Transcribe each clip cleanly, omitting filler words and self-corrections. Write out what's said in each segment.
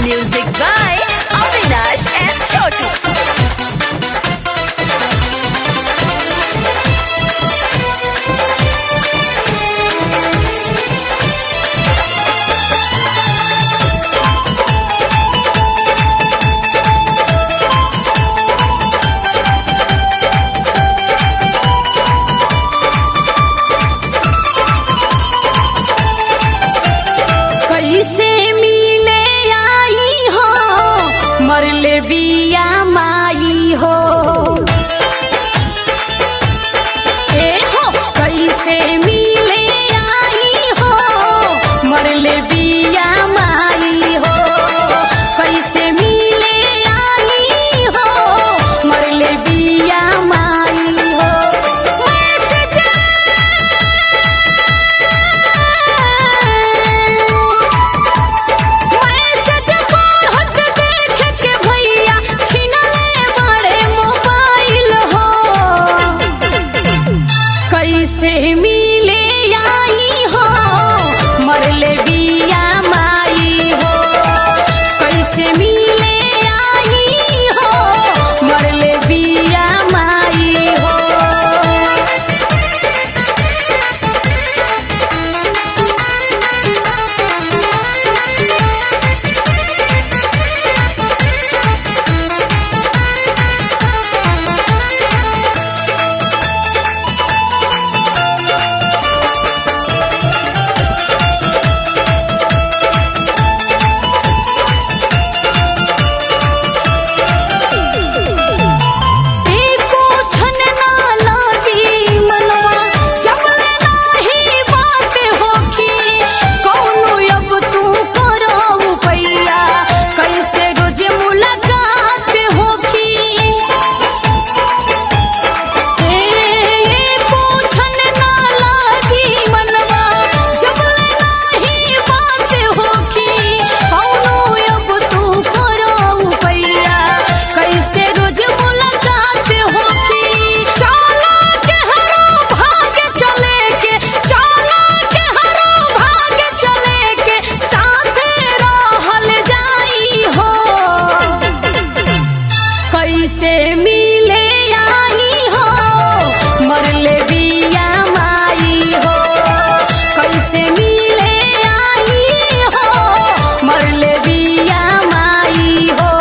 Music by Avinash and Chotu. कैसे मिले आई हो मरले बिया माई हो ए हो कैसे मिले आई हो मरले बिया माई हो कैसे मिले आई हो मरले बिया माई हो कैसे मिले आई हो मरले बिया माई हो कैसे मिले आई हो मरले बिया माई हो कैसे मिले आई हो मरले बिया माई हो कैसे मिले आई हो मरले बिया माई हो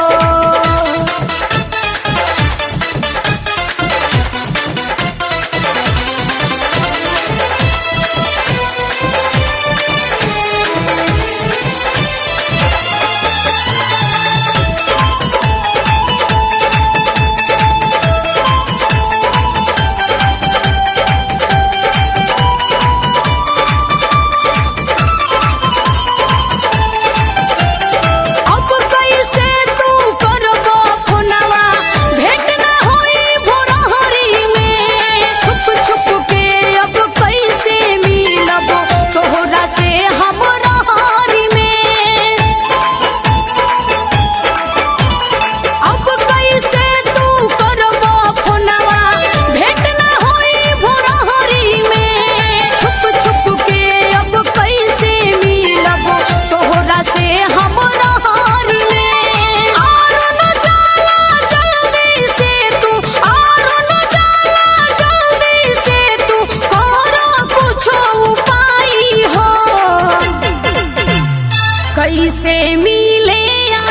कैसे मिले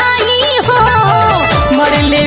आई हो मरले